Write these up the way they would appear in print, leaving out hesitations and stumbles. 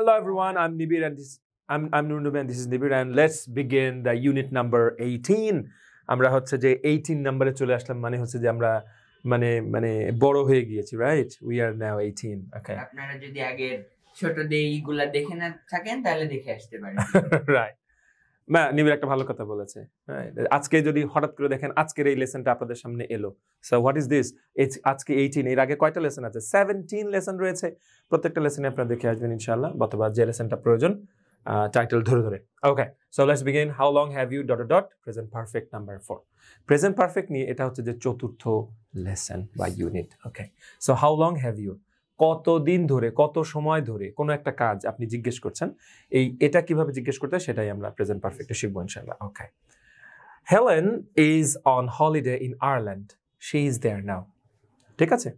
Hello everyone, I'm Nibir and I'm Nur Nubi and this is Nibir and let's begin the unit number 18. আমরা হচ্ছে যে 18 নম্বরে চলে আসলাম মানে হচ্ছে যে আমরা মানে বড় হয়ে গিয়েছি, right? We are now 18. Okay. আপনারা যদি আগে ছোটদের এইগুলা দেখে না থাকেন তাহলে দেখে আসতে পারেন। রাইট। মা নিবির একটা ভালো কথা বলেছে। আজকে যদি হঠাৎ করে দেখেন আজকের এই লেসনটা আপনাদের সামনে এলো, so what is this? It's আজকে 18, এর আগে কয়টা লেসন আছে? 17 লেসন রয়েছে। প্রত্যেকটা লেসনে আপনারা দেখে আসবেন ইনশাআল্লাহ, অথবা যে লেসনটা প্রয়োজন টাইটেল ধরে ধরে। Okay, so let's begin. How long have you present perfect number 4। Present perfect নিয়ে এটা হচ্ছে যে চতুর্থ লেসন বা unit. Okay, so how long have you, কতদিন ধরে, কত সময় ধরে কোনো একটা কাজ আপনি জিজ্ঞেস করছেন, এটা কিভাবে জিজ্ঞেস করতে হয় সেটাই আমরা প্রেজেন্ট পারফেক্টে শিখবো ইনশাআল্লাহ। Okay, Helen is on holiday in Ireland, she is there now. ঠিক আছে,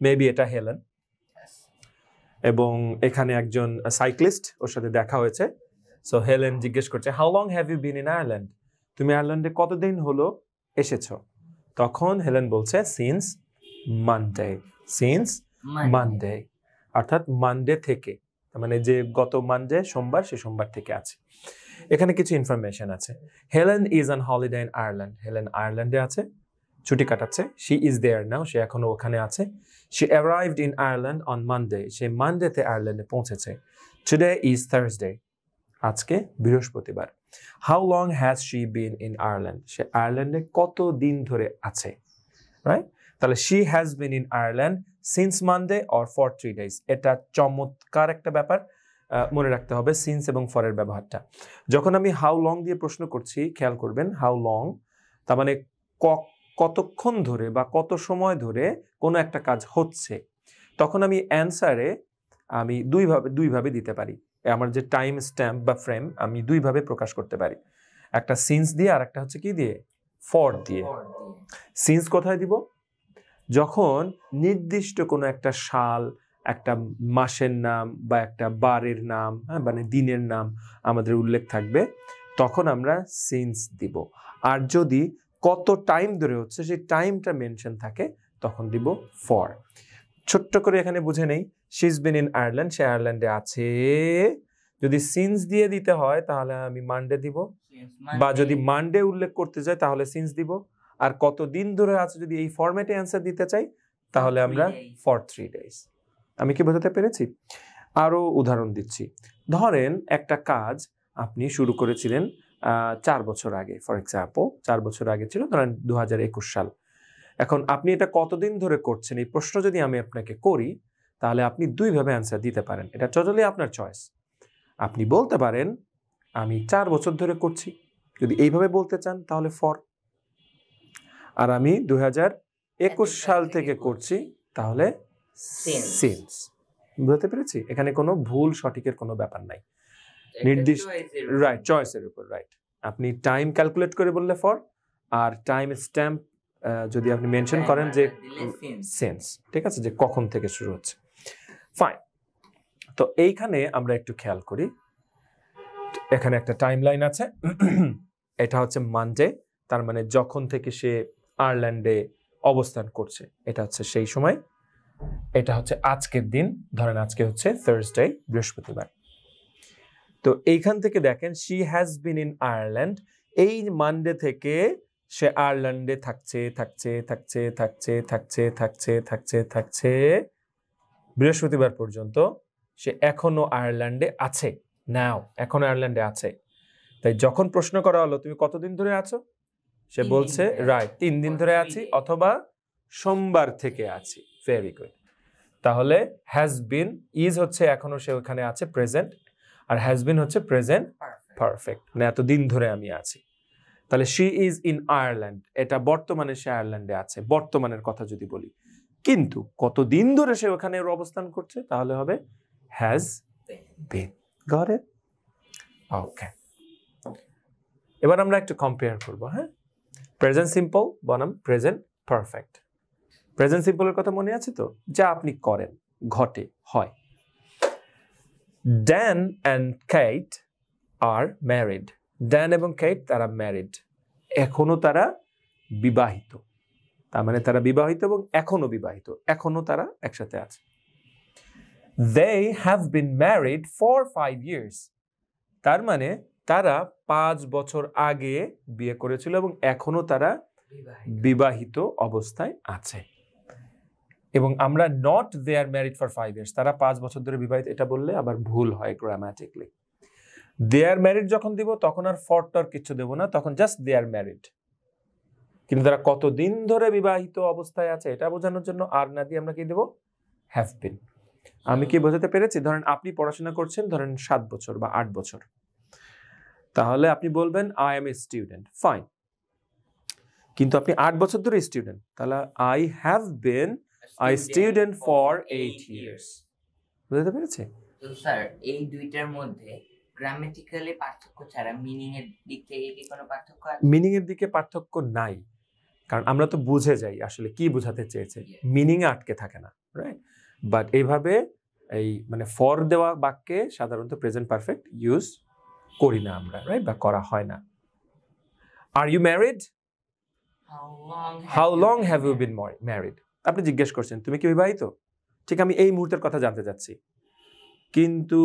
মেবি এটা হেলেন, এবং এখানে একজন সাইক্লিস্ট ওর সাথে দেখা হয়েছে। সো হেলেন জিজ্ঞেস করছে, how long have you been in Ireland, তুমি আয়ারল্যান্ডে কতদিন হলো এসেছো? তখন হেলেন বলছে সিন্স মানডে, সিন্স মানডে, অর্থাৎ মানডে থেকে, মানে যে গত মানডে সোমবার, সে সোমবার থেকে আছে। এখানে কিছু ইনফরমেশন আছে। Helen is on holiday in Ireland, Helen আয়ারল্যান্ডে আছে, ছুটি কাটাচ্ছে। শি ইজ দেয়ার নাও, সে এখনো ওখানে আছে। She arrived in Ireland on Monday, সে মানডেতে আয়ারল্যান্ডে পৌঁছেছে। টুডে ইজ থার্সডে, আজকে বৃহস্পতিবার। How long has she been in Ireland, সে আয়ারল্যান্ডে কত দিন ধরে আছে, রাইট? তাহলে she has been in Ireland since Monday or for 3 days। এটা চমৎকার একটা ব্যাপার, মনে রাখতে হবে সিন্স এবং ফরের ব্যবহারটা। যখন আমি হাউ লং দিয়ে প্রশ্ন করছি, খেয়াল করবেন হাউ লং তার মানে কতক্ষণ ধরে বা কত সময় ধরে কোনো একটা কাজ হচ্ছে, তখন আমি অ্যান্সারে আমি দুইভাবে দিতে পারি। আমার যে টাইম স্ট্যাম্প বা ফ্রেম আমি দুইভাবে প্রকাশ করতে পারি, একটা সিন্স দিয়ে আর একটা হচ্ছে কি দিয়ে, ফর দিয়ে। সিন্স কোথায় দিব? যখন নির্দিষ্ট কোনো একটা সাল, একটা মাসের নাম বা একটা বারের নাম, মানে দিনের নাম আমাদের উল্লেখ থাকবে, তখন আমরা সিন্স দিব। আর যদি কত টাইম ধরে হচ্ছে সেই টাইমটা মেনশন থাকে, তখন দিব ফর। ছোট্ট করে এখানে বুঝে নেই, she is been in Ireland, সে আয়ারল্যান্ডে আছে। যদি সিন্স দিয়ে দিতে হয় তাহলে আমি মানডে দিব, বা যদি মানডে উল্লেখ করতে চাই তাহলে সিন্স দিব। আর কতদিন ধরে আছে যদি এই ফরম্যাটে অ্যান্সার দিতে চাই তাহলে আমরা ফর 3 days। আমি কি বোঝাতে পেরেছি? আরো উদাহরণ দিচ্ছি। ধরেন একটা কাজ আপনি শুরু করেছিলেন 4 বছর আগে, ফর এক্সাম্পল 4 বছর আগে ছিল, ধরেন 2021 সাল। এখন আপনি এটা কতদিন ধরে করছেন, এই প্রশ্ন যদি আমি আপনাকে করি তাহলে আপনি দুইভাবে অ্যান্সার দিতে পারেন। এটা টোটালি আপনার চয়েস। আপনি বলতে পারেন আমি 4 বছর ধরে করছি, যদি এইভাবে বলতে চান তাহলে ফর। আর আমি 2021 সাল থেকে করছি তাহলে সিন্স। বুঝতে পেরেছি? এখানে কোনো ভুল সঠিকের কোনো ব্যাপার নাই, নির্দিষ্ট, রাইট, চয়েসের উপর, রাইট। আপনি টাইম ক্যালকুলেট করে বললে ফর, আর টাইম স্ট্যাম্প যদি আপনি মেনশন করেন যে সিন্স, ঠিক আছে, যে কখন থেকে শুরু হচ্ছে। ফাইন। তো এইখানে আমরা একটু খেয়াল করি, এখানে একটা টাইম লাইন আছে। এটা হচ্ছে মানডে, তার মানে যখন থেকে সে আয়ারল্যান্ডে অবস্থান করছে এটা হচ্ছে সেই সময়। এটা হচ্ছে আজকের দিন, ধরেন আজকে হচ্ছে থার্সডে, বৃহস্পতিবার। তো এইখান থেকে দেখেন she has been in Ireland, এই মানডে থেকে সে আয়ারল্যান্ডে থাকছে বৃহস্পতিবার পর্যন্ত সে এখনো আয়ারল্যান্ডে আছে, নাও এখনো আয়ারল্যান্ডে আছে। তাই যখন প্রশ্ন করা হলো তুমি কতদিন ধরে আছো, সে বলছে রাইট 3 দিন ধরে আছি, অথবা সোমবার থেকে আছি। Very good. তাহলে হ্যাজ বিন, ইজ হচ্ছে এখনো সে ওখানে আছে প্রেজেন্ট, আর হ্যাজ বিন হচ্ছে প্রেজেন্ট পারফেক্ট, মানে এতদিন ধরে আমি আছি। তাহলে শি ইজ ইন আয়ারল্যান্ড, এটা বর্তমানে সে আয়ারল্যান্ডে আছে, বর্তমানের কথা যদি বলি। কিন্তু কতদিন ধরে সে ওখানে অবস্থান করছে তাহলে হবে হ্যাজ বিন। Got it? ওকে, এবার আমরা একটু কম্পেয়ার করবো। হ্যাঁ, প্রেজেন্ট সিম্পল বনাম প্রেজেন্ট পারফেক্ট। প্রেজেন্ট সিম্পলের কথা মনে আছে তো, যা আপনি করেন, ঘটে, হয়। Dan and Kate are married, Dan এবং কেট তারা ম্যারিড, এখনো তারা বিবাহিত, তার মানে তারা বিবাহিত এবং এখনো বিবাহিত, এখনো তারা একসাথে আছে। they have been married for 5 years. তার মানে তারা 5 বছর আগে বিয়ে করেছিল এবং এখনো তারা বিবাহিত অবস্থায় আছে। এবং আমরা not they are married for 5 years, তারা 5 বছর ধরে বিবাহিত এটা বললে আবার ভুল হয় গ্রামাটিক্যালি। they are married যখন দিব তখন আর for টর কিছু দেব না, তখন জাস্ট they are married। কিন্তু তারা কতদিন ধরে বিবাহিত অবস্থায় আছে এটা বোঝানোর জন্য আর না দিয়ে আমরা কি দেব? have been। আমি কি বোঝাতে পেরেছি? ধরেন আপনি পড়াশোনা করছেন ধরেন 7 বছর বা 8 বছর, তাহলে আপনি বলবেন I am a student, fine। কিন্তু আপনি 8 বছর ধরে স্টুডেন্ট, তাহলে I have been a student for 8 years। বুঝতে পেরেছি? তো স্যার এই দুইটার মধ্যে গ্রামাটিক্যালি পার্থক্য ছাড়া মিনিং এর দিক থেকে কি কোনো পার্থক্য আছে? মিনিং এর দিকে পার্থক্য নাই, কারণ আমরা তো বুঝে যাই আসলে কি বোঝাতে চেয়েছে, মিনিং এ আটকে থাকে না, রাইট? বাট এইভাবে এই মানে ফর দেওয়া বাক্যে সাধারণত প্রেজেন্ট পারফেক্ট ইউজ করি না আমরা, রাইট? বা করা হয় না। Are you married? How long have you been married? আপনি জিজ্ঞেস করছেন তুমি কি বিবাহিত, ঠিক আমি এই মুহূর্তের কথা জানতে চাচ্ছি, কিন্তু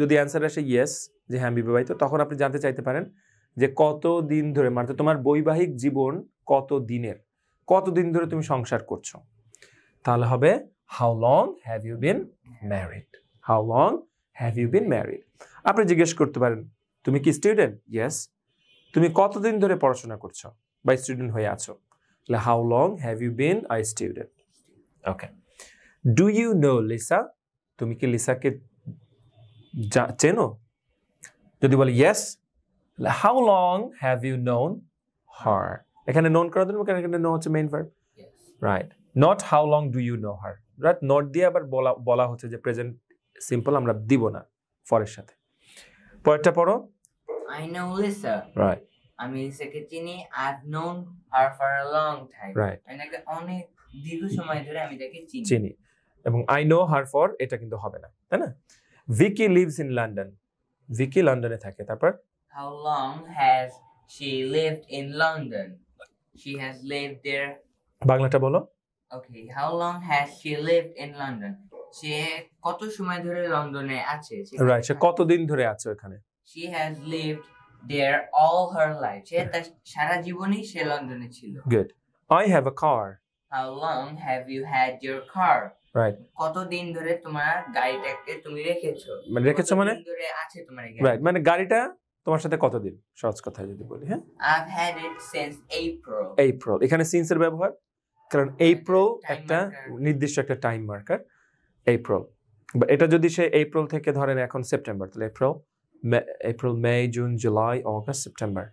যদি অ্যান্সার আসে ইয়েস, যে হ্যাঁ আমি বিবাহিত, তখন আপনি জানতে চাইতে পারেন যে কত দিন ধরে, মানে তোমার বৈবাহিক জীবন কত দিন ধরে তুমি সংসার করছো, তাহলে হবে how long have you been married. How long have you been married. আপনি জিজ্ঞেস করতে পারেন তুমি কি স্টুডেন্ট? ইয়েস। তুমি কতদিন ধরে পড়াশোনা করছো বা স্টুডেন্ট হয়ে আছো? তাহলে how long have you been a student. Okay. Do you know Lisa? তুমি কি লিসাকে চেনো? যদি বলে yes, how long have you known her? এখানে নোন করার জন্য এখানে নো হচ্ছে main verb, right? Not how long do you know her, right? Not দিয়ে আবার বলা হচ্ছে যে প্রেজেন্ট সিম্পল আমরা দিব না ফরের সাথে। পরেরটা পড়ো। I know Lisa. রাইট। আমি লিসাকে চিনি। I've known her for a long time. Right. এটাকে অনেক দীর্ঘ সময় ধরে আমি তাকে চিনি। এবং I know her for এটা কিন্তু হবে না, তাই না? Vicky lives in London. Vicky লন্ডনে থাকে। তারপর How long has she lived in London? She has lived there. বাংলাটা বলো। Okay, how long has she lived in London? সে কত সময় ধরে লন্ডনে আছে? রাইট, সে কতদিন ধরে আছে ওখানে? She has lived there all her life. সে তার সারা জীবনই সে লন্ডনে ছিল। Good. I have a car. How long have you had your car? Right. কতদিন ধরে তোমার গাড়িটাকে তুমি রেখেছো? মানে রেখেছো মানে ধরে আছে তোমার গাড়ি? রাইট, মানে গাড়িটা তোমার সাথে কতদিন, সহজ কথায় যদি বলি, হ্যাঁ? I've had it since April. April, এখানে সিন্স এর ব্যবহার, কারণ এপ্রিল একটা নির্দিষ্ট একটা টাইম মার্কার। এপ্রিল, বা এটা যদি সে এপ্রিল থেকে ধরেন এখন সেপ্টেম্বর, তাহলে April May June July August September,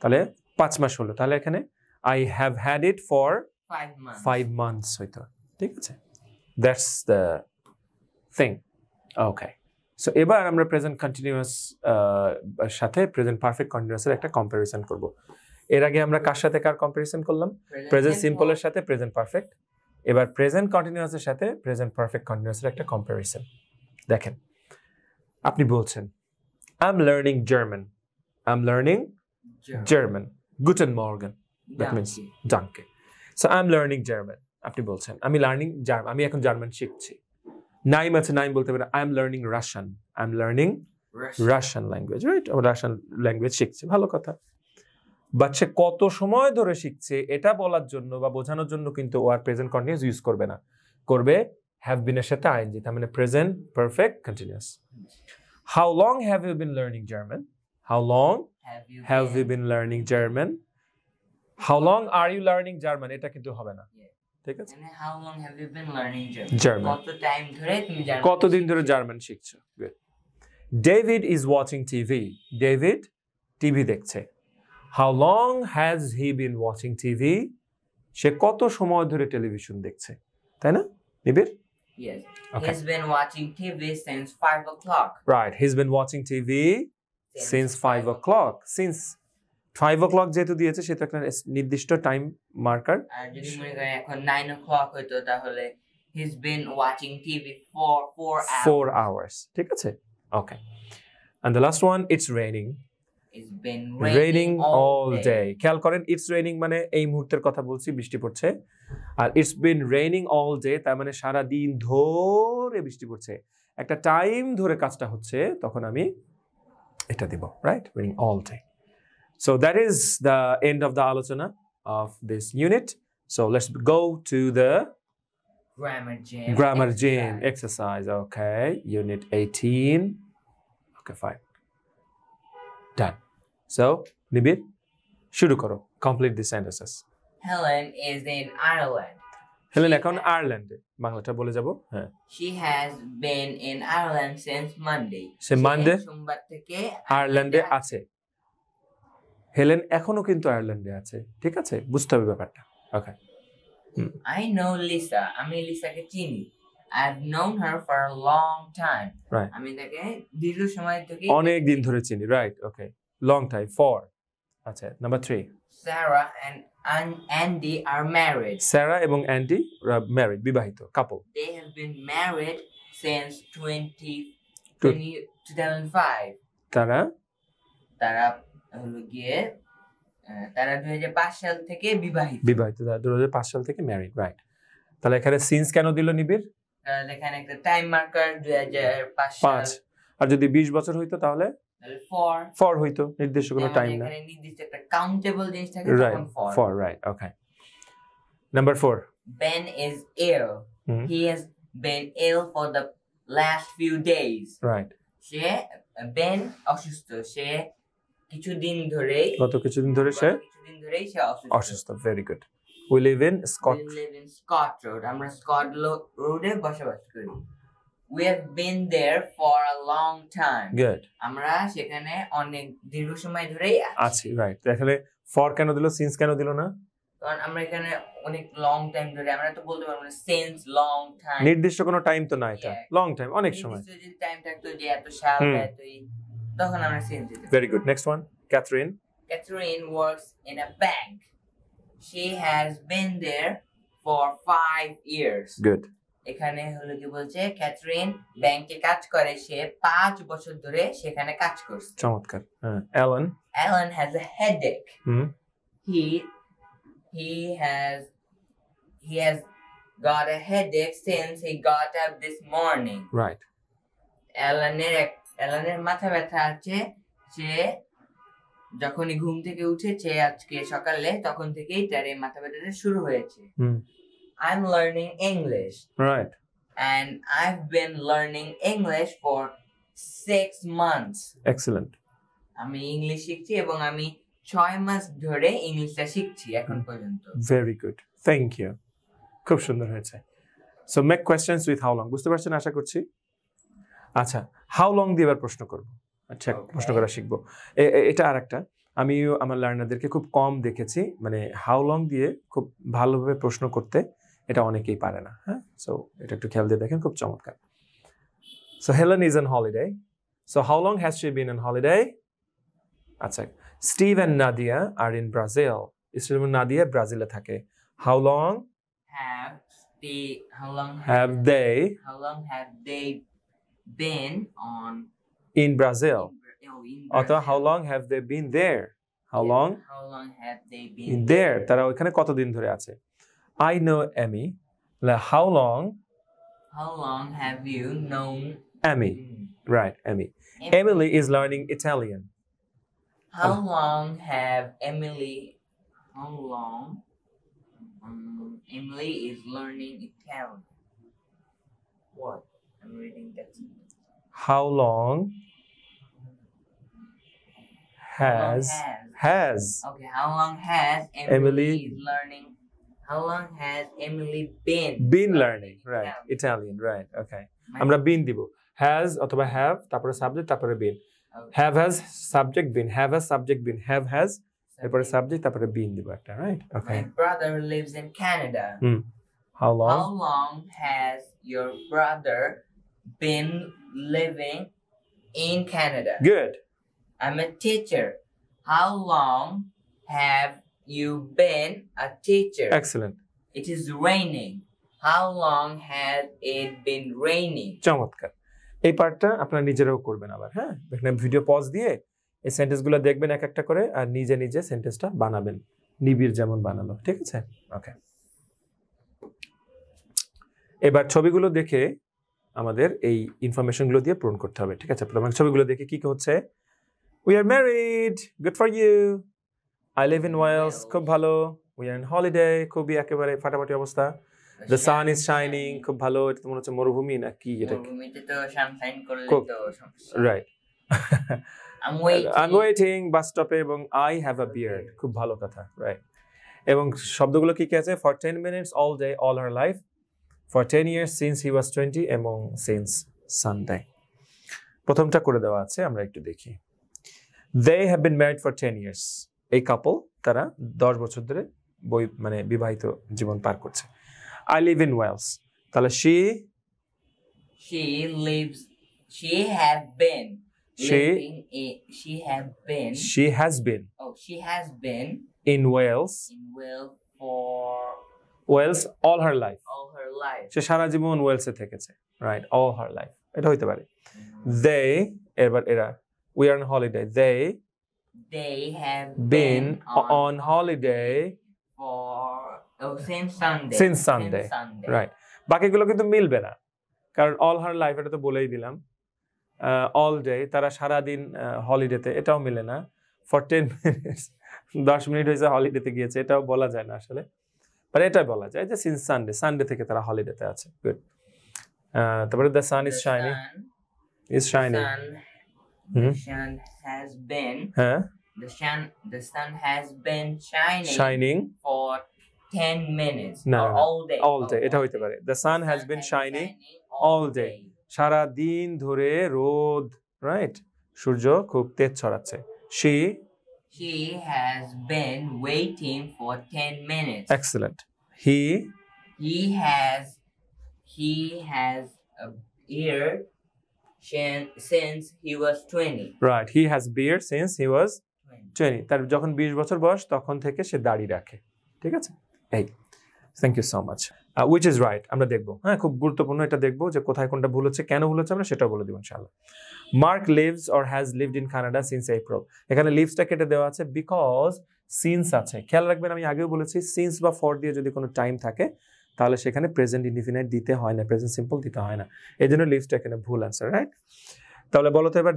তাহলে 5 মাস হলো, তাহলে এখানে I have had it for 5 months হয়তো, ঠিক আছে? That's the thing. Okay. So এবার আমরা প্রেজেন্ট কন্টিনিউয়াস সাথে প্রেজেন্ট পারফেক্ট কন্টিনিউয়াসের একটা কম্পারিজন করব। এর আগে আমরা কার সাথে কার কম্পারিজন করলাম? প্রেজেন্ট সিম্পলের সাথে প্রেজেন্ট পারফেক্ট। এবার প্রেজেন্ট কন্টিনিউয়াসের সাথে প্রেজেন্ট পারফেক্ট কন্টিনিউয়াসের একটা কম্পারিজন। দেখেন, আপনি বলছেন I'm learning German. I'm learning German. Guten Morgen. That means danke. So I'm learning German. আপনি বলছেন আমি লার্নিং জার্মান, আমি এখন জার্মান শিখছি। নাইম আছে, নাইম বলতে পারে I'm learning Russian. I'm learning Russian language, right? Russian language শিখছে, ভালো কথা। বাট সে কত সময় ধরে শিখছে এটা বলার জন্য বা বোঝানোর জন্য কিন্তু ও আর প্রেজেন্ট কন্টিনিউয়াস ইউজ করবে না, করবে হ্যাভ বিন এর সাথে আইএনজি, তার মানে present perfect continuous. How long have you been learning German? How long have you been learning German? How long are you learning German? এটা কিন্তু হবে না, ঠিক আছে? মানে how long have you been learning German? কত টাইম ধরে তুমি জার্মান, কতদিন ধরে জার্মান শিখছো? Good. David is watching TV. David TV দেখছে। How long has he been watching TV? সে কত সময় ধরে টেলিভিশন দেখছে, তাই না নিবিড়? Yes. Okay. He's been watching TV since 5 o'clock. Right. He's been watching TV since 5 o'clock. Since 5 o'clock যেহেতু দিয়েছে সেটা একটা নির্দিষ্ট টাইম মার্কার। আর যদি মনে করেন এখন 9 o'clock হইতো তাহলে he's been watching TV for 4 hours. 4 hours, ঠিক আছে? Okay. And the last one, it's raining. It's been raining all day. day. খেয়াল করেন it's raining মানে এই মুহূর্তের কথা বলছি, বৃষ্টি পড়ছে। আর it's been raining all day তার মানে সারা দিন ধরে বৃষ্টি পড়ছে। একটা টাইম ধরে কাজটা হচ্ছে, তখন আমি এটা দিব, right? Raining all day. So that is the end of the আলোচনা of this unit. So let's go to the Grammar jam exercise. Okay, unit 18. Okay, fine. Done. So, Nibir, shuru karo. Complete the sentences. Helen is in Ireland. Helen এখন আয়ারল্যান্ডে, বাংলাটা বলে যাব। হ্যাঁ, She has been in Ireland since Monday. Say Monday সোমবার থেকে আয়ারল্যান্ডে আছে। হেলেন এখনো কিন্তু আয়ারল্যান্ডে আছে, ঠিক আছে, বুঝতে হবে ব্যাপারটা। ওকে, I know Lisa. আমি লিসাকে চিনি। I've known her for a long time. Right. আমি তাকে দীর্ঘ সময় থেকে অনেক দিন ধরে চিনি, right. Okay, long time, for. আচ্ছা, number 3। Sarah and Andy are married. Sarah এবং অ্যান্ডি ম্যারিড, বিবাহিত, কাপল। They have been married since 2005. তারা হলো গিয়ে তারা 2005 সাল থেকে বিবাহিত। তারা 2005 সাল থেকে ম্যারিড, রাইট। তাহলে এখানে সিন্স কেন দিল নিবিড়? এখানে একটা টাইম মার্কার 2005 সাল। আর যদি 20 বছর হইতো তাহলে ফর হইতো, নির্দিষ্ট কোনো টাইম না। এখানে নির্দিষ্ট একটা কাউন্টেবল জিনিস থাকে, তখন for, right. Okay, number 4। Ben is ill. He has been ill for the last few days. Right. Ben অসুস্থ, সে কিছুদিন ধরেই সে অসুস্থ। Very good. We live in Scott Road. আমরা স্কট রোডে বসবাস করি। We have been there for a long time. Good. আমরা সেখানে অনেক দীর্ঘ সময় ধরেই আছি, রাইট। তাহলে ফর কেন দিল, সিন্স কেন দিল না? কারণ আমরা এখানে অনেক লং টাইম ধরে, আমরা তো বলতে পারবো না সিন্স লং টাইম, নির্দিষ্ট কোনো টাইম তো না, এটা লং টাইম, অনেক সময়। যদি টাইম থাকতো যে এত সাল এতই, তখন আমরা সিন্স দিতাম। Very good. Next one, Catherine. Catherine works in a bank. She has been there for 5 years. Good. এখানে হলো কি বলছে, ক্যাথরিন ব্যাংকে কাজ করে, সে 5 বছর ধরে সেখানে কাজ করছে। চমৎকার। Alan has a headache. He has got a headache since he got up this morning. Right. অ্যালানের মাথা ব্যথা আছে, সে যখনই ঘুম থেকে উঠেছে আজকে সকালে, তখন থেকেই তার এই মাথা ব্যথাটা শুরু হয়েছে। I'm learning English. Right. And I've been learning English for 6 months. Excellent. আমি ইংলিশ শিখছি এবং আমি 6 মাস ধরে ইংলিশটা শিখছি এখন পর্যন্ত। Very good. Thank you. খুব সুন্দর হয়েছে। So make questions with how long. বুঝতে পারছেন আশা করছি। আচ্ছা, how long দিয়ে এবার প্রশ্ন করব। আচ্ছা, প্রশ্ন করা শিখবো। এটা আরেকটা আমিও আমার লার্নারদেরকে খুব কম দেখেছি, মানে হাউ লং দিয়ে খুব ভালোভাবে প্রশ্ন করতে, এটা অনেকেই পারে না। হ্যাঁ, সো এটা একটু খেয়াল দিয়ে দেখেন, খুব চমৎকার। So Helen is on holiday. So how long has she been on holiday? আচ্ছা, Steve and Nadia are in Brazil. Steve এবং নাদিয়া ব্রাজিলে থাকে। How long have they been on in Brazil? অথবা how long have they been there? How long have they been in there? তারা ওখানে কতদিন ধরে আছে? I know Emmy. How long have you known Emmy? Right, Emmy. Emily is learning Italian. How long Emily is learning Italian? What? I'm reading that. How long has Okay, how long has Emily is learning? How long has Emily been learning? Right, Italian, right. Okay. আমরা been দিব। has অথবা have, তারপরে subject, তারপরে been. Have has subject been, have has subject been, have has তারপরে subject, তারপরে been দিব একটা, right? Okay. My brother lives in Canada. How long? How long has your brother been living in Canada? Good. I'm a teacher. How long have you been a teacher? Excellent. It is raining. How long has it been raining? চমৎকার। এই পার্টটা আপনারা নিজেরাও করবেন আবার, হ্যাঁ? দেখেন video pause দিয়ে এই সেন্টেন্সগুলো দেখবেন এক একটা করে আর নিজে নিজে সেন্টেন্সটা বানাবেন নিবিড় যেমন বানালো ঠিক আছে ওকে এবার ছবিগুলো দেখে আমাদের এই ইনফরমেশনগুলো দিয়ে পূরণ করতে হবে ঠিক আছে প্রথমে ছবিগুলো দেখে কি কি হচ্ছে We are married. Good for you. I live in Wales. খুব ভালো. We are on holiday. খুবই একেবারে ফাটাফাটি অবস্থা. The sun is shining. খুব ভালো. এটা তো মনে হচ্ছে মরুভূমি না কি এটা? মরুভূমিতে তো সানশাইন করলে তো সমস্যা। Right. I'm waiting বাস স্টপে এবং I have a beard. খুব ভালো কথা. Right. এবং শব্দগুলো কি কি আছে? For 10 minutes all day all her life. For 10 years since he was 20 এবং since Sunday. প্রথমটা করে দেওয়া আছে আমরা একটু দেখি They have been married for 10 years. এই কাপল তারা 10 বছর ধরে মানে বিবাহিত জীবন পার করছে I live in Wales তাহলে she has been in Wales all her life সে সারা জীবন ওয়েলসে থেকেছে right all her life এটা হইতে পারে they এবার এরা We are on holiday. They have been on holiday since Sunday. Right. বাকিগুলো কিন্তু মিলবে না কারণ all her life এটা তো বলেই দিলাম all day তারা সারা দিন হলিডেতে এটাও মিলে না for 10 minutes 10 মিনিট হয়েছে হলিডেতে গিয়েছে এটাও বলা যায় না আসলে বাট এটা বলা যায় যে since Sunday থেকে তারা হলিডেতে আছে গুড তারপরে the sun is shining The sun has been the sun has been shining for 10 minutes all day এটা হইতে পারে the sun has been shining all day সারা দিন ধরে রোদ রাইট সূর্য খুব তেজ ছড়াচ্ছে she has been waiting for 10 minutes excellent he has a beard since he was 20 right he has beard since he was 20 তার যখন 20 বছর বয়স তখন থেকে সে দাড়ি রাখে ঠিক আছে এই thank you so much which is right আমরা দেখব হ্যাঁ খুব গুরুত্বপূর্ণ এটা দেখব যে কোথায় কোনটা ভুল হচ্ছে কেন ভুল হচ্ছে আমরা সেটাও বলে দেব ইনশাআল্লাহ Mark lives or has lived in Canada since April এখানে লিভসটা কেটে দেওয়া আছে বিকজ সিন্স আছে খেয়াল রাখবেন আমি আগেও বলেছি সিন্স বা ফর দিয়ে যদি কোনো টাইম থাকে তাহলে সেখানে প্রেজেন্ট ইনডিফিনাইট দিতে হয় না প্রেজেন্ট সিম্পল দিতে হয় না এজন্য লিভসটা এখানে ভুল आंसर রাইট তাহলে বলো তো এবার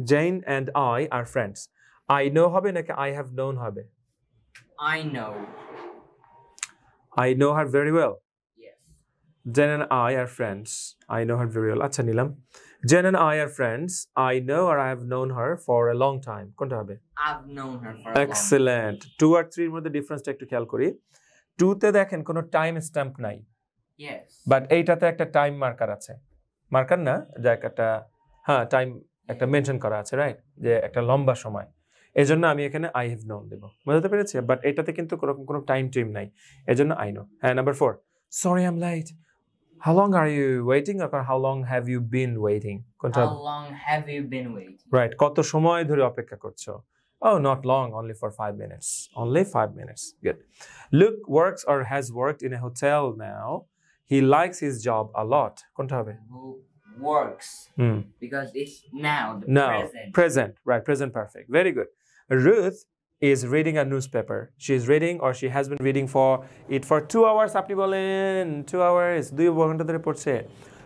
Jane and I are friends I know হবে নাকি I have known হবে I know her very well yes Jane and I are friends I know her very well আচ্ছা নিলাম Jane and I are friends I know or I have known her for a long time কোনটা হবে I've known her for a long time excellent 2 আর 3 এর মধ্যে ডিফারেন্সটা একটু খেয়াল করি 2 তে দেখেন কোনো টাইম স্ট্যাম্প নাই yes বাট এইটাতে একটা টাইম মার্কার আছে মার্কার না যে একটা হ্যাঁ টাইম একটা মেনশন করা আছে রাইট যে একটা লম্বা সময় এজন্য আমি এখানে আই হ্যাভ নোন দেব বুঝতে পেরেছি বাট এটাতে কিন্তু কোনো টাইম ট্রিম নাই এজন্য আই নো হ্যাঁ number 4 sorry I am late How long are you waiting or how long have you been waiting? How long have you been waiting? Right. কত সময় ধরে অপেক্ষা করছো? Oh, not long, only for 5 minutes. Only 5 minutes. Good. Luke works or has worked in a hotel now. He likes his job a lot. কোনটা হবে? Works. Because it's now the present. Right, present perfect. Very good. Ruth is reading a newspaper. She is reading or she has been reading for 2 hours. আপনি বলেন 2 hours. 2 ঘন্টা ধরে পড়ছে।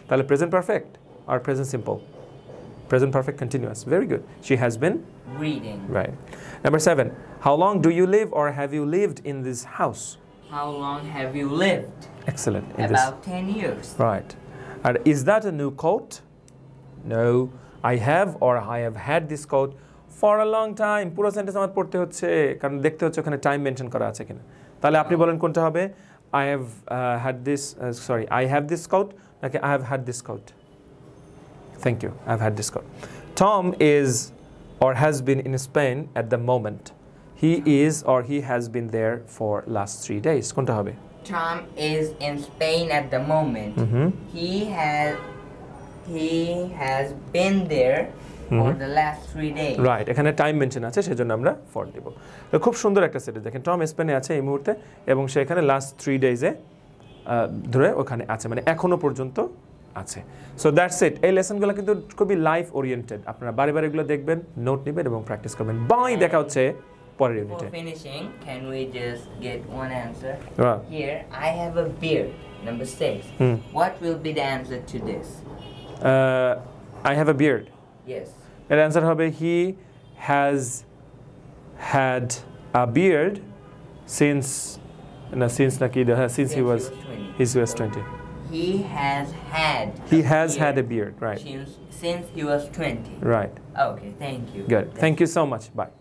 তাহলে present perfect or present simple? Present perfect continuous. Very good. She has been reading. Right. Number 7. How long do you live or have you lived in this house? How long have you lived? Excellent. About 10 years. Right. And is that a new coat? No. I have or I have had this coat for a long time. পুরো sentence আমার পড়তে হচ্ছে কারণ দেখতে হচ্ছে ওখানে time mention করা আছে কিনা তাহলে আপনি বলেন কোনটা হবে I have had this I have this coat নাকি I have had this coat Thank you I've had this coat Tom is or has been in Spain at the moment he is or he has been there for last 3 days কোনটা হবে Tom is in Spain at the moment he has been there for the last 3 days right এখানে time mention আছে সেজন্য আমরা for দেব তো খুব সুন্দর একটা সেন্টেন্স দেখেন টম স্পেনে আছে এই মুহূর্তে এবং সে এখানে লাস্ট 3 ডেজে ধরে ওখানে আছে মানে এখনো পর্যন্ত আছে। So that's it. এই লেসনগুলো কিন্তু খুবই লাইফ ওরিয়েন্টেড। আপনারা বারে বারে এগুলো দেখবেন, নোট নেবেন এবং প্র্যাকটিস করবেন। বাই, দেখা হচ্ছে পরের ইউনিটে। Before finishing, can we just get one answer? Right. Here, I have a beard. Number 6. What will be the answer to this? I have a beard. Yes. এর অ্যান্সার হবে he has had a beard since নাকি since he was 20. He has had. He has had a beard, right? Since he was 20. Right. Okay, thank you. Good. Thank you so much. Bye.